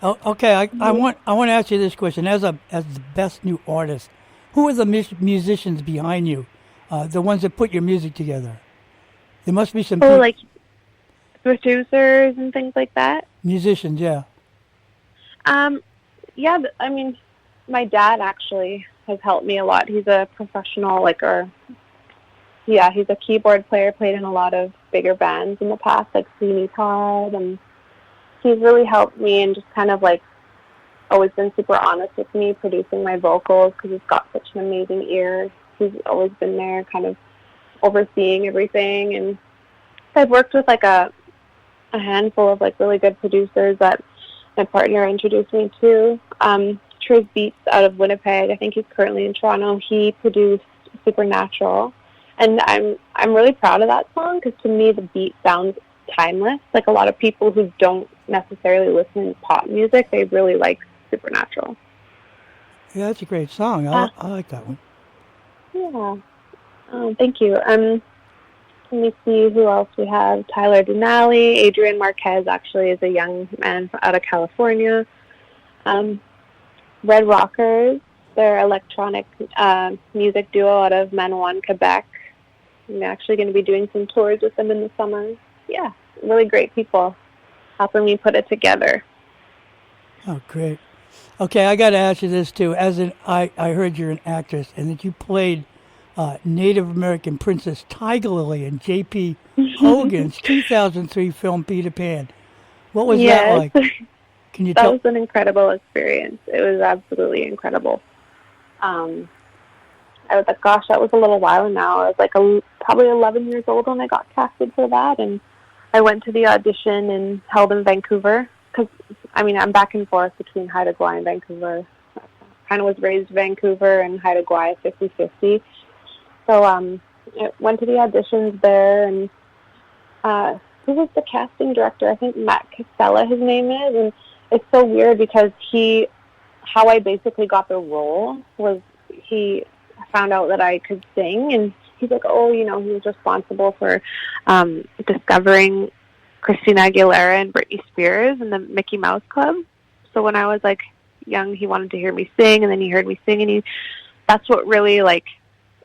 Oh, okay, I want to ask you this question as the best new artist. Who are the musicians behind you? The ones that put your music together. There must be some Oh, like producers and things like that. musicians, yeah. Um, yeah, I mean, my dad actually has helped me a lot. He's a professional, or yeah, he's a keyboard player. Played in a lot of bigger bands in the past, like Sweeney Todd, and he's really helped me and just kind of always been super honest with me producing my vocals because he's got such an amazing ear. He's always been there, kind of overseeing everything, and I've worked with a handful of really good producers that my partner introduced me to. Triz Beats out of Winnipeg. I think he's currently in Toronto. He produced Supernatural, and I'm really proud of that song because to me the beat sounds timeless. Like a lot of people who don't necessarily listen to pop music, they really like Supernatural. Yeah, that's a great song. Uh, I like that one. yeah. Thank you. Let me see who else we have. Tyler Denali, Adrian Marquez actually is a young man out of California. Um, Red Rockers, they're electronic music duo out of Manawan, Quebec. I'm actually going to be doing some tours with them in the summer. Yeah, really great people helping me put it together. Oh, great. Okay, I got to ask you this too. I heard you're an actress and that you played Native American Princess Tiger Lily in J.P. Hogan's 2003 film Peter Pan. What was that Yes, like? Can you that tell? was an incredible experience. It was absolutely incredible. Um, I was like, gosh, that was a little while now. I was probably 11 years old when I got casted for that, and I went to the audition and held in Vancouver because I mean I'm back and forth between Haida Gwaii and Vancouver. Kind of was raised Vancouver and Haida Gwaii 50-50. So I went to the auditions there, and who was the casting director? I think Matt Casella, his name is, and it's so weird because how I basically got the role was he found out that I could sing, and he's like, oh, he was responsible for discovering Christina Aguilera and Britney Spears and the Mickey Mouse Club. So when I was young, he wanted to hear me sing, and then he heard me sing, and that's what really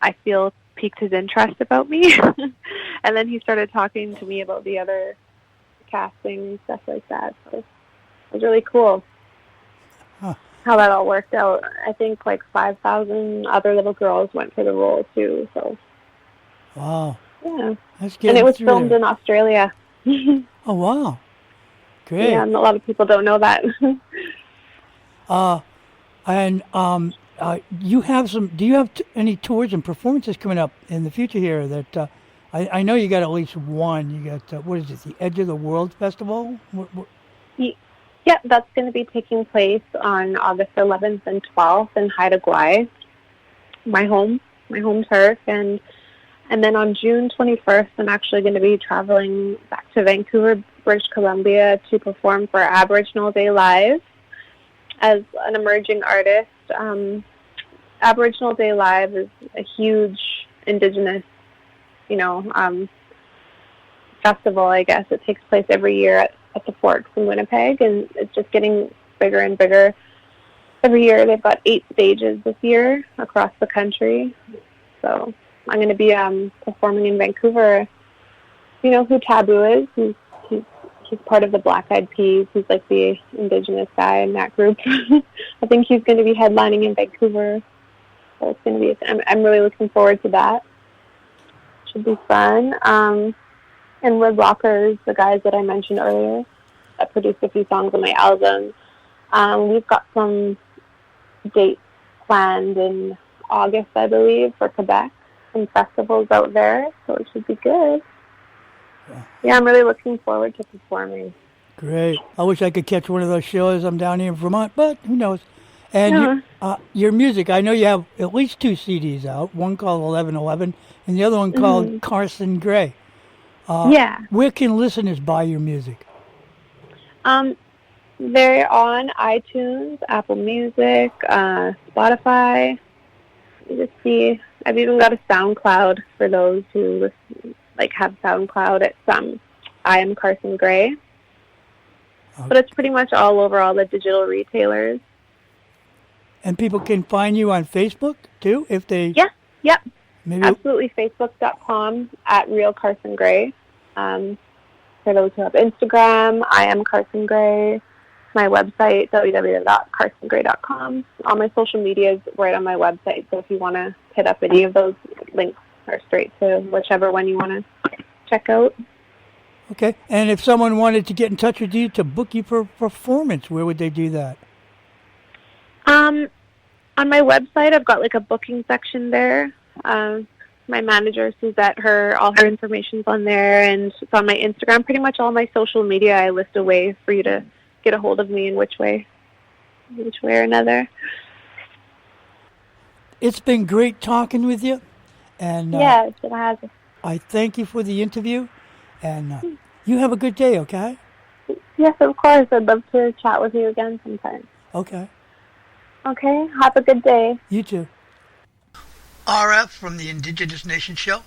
I feel piqued his interest about me. And then he started talking to me about the other casting and stuff like that. So it was really cool Huh. how that all worked out. I think 5,000 other little girls went for the role too. So Wow, yeah, that's and it getting was through filmed there. in Australia. Yeah, Oh, wow, great. and a lot of people don't know that. Uh, and you have some. Do you have any tours and performances coming up in the future here? I know you got at least one. You got what is it? The Edge of the World Festival. Yeah, that's going to be taking place on August 11th and 12th in Haida Gwaii, my home turf, and then on June 21st, I'm actually going to be traveling back to Vancouver, British Columbia, to perform for Aboriginal Day Live as an emerging artist. Aboriginal Day Live is a huge Indigenous, you know, festival, I guess. It takes place every year at the Forks in Winnipeg, and it's just getting bigger and bigger every year. They've got 8 stages this year across the country. So I'm going to be performing in Vancouver. You know who Taboo is? He's part of the Black Eyed Peas. He's the Indigenous guy in that group. I think he's going to be headlining in Vancouver. So it's going to be. I'm really looking forward to that. Should be fun. And Red Rockers, the guys that I mentioned earlier, that produced a few songs on my album. We've got some dates planned in August, I believe, for Quebec. Some festivals out there, so it should be good. Yeah, I'm really looking forward to performing. Great. I wish I could catch one of those shows. I'm down here in Vermont, but who knows? And Yeah. your music, I know you have at least 2 CDs out. One called 1111, and the other one called Carsen Gray. Yeah. Where can listeners buy your music? They're on iTunes, Apple Music, Spotify. You just see. I've even got a SoundCloud for those who listen, have SoundCloud. It's I am Carsen Gray. But it's pretty much all over all the digital retailers. And people can find you on Facebook too, if they. Yeah, yep. Maybe. Absolutely, Facebook.com at Real Carsen Gray. For those who have Instagram, I am Carsen Gray. My website, www.carsengray.com. All my social media is right on my website, so if you want to hit up any of those, links are straight to whichever one you want to check out. Okay. And if someone wanted to get in touch with you to book you for a performance, where would they do that? On my website, I've got like a booking section there. My manager, Suzette, all her information's on there, and it's on my Instagram. Pretty much all my social media, I list a way for you to get a hold of me in which way or another. It's been great talking with you, and yes, it has. I thank you for the interview, and you have a good day. Okay. Yes, of course. I'd love to chat with you again sometime. Okay. Okay. Have a good day. You too. RF from the Indigenous Nation Show.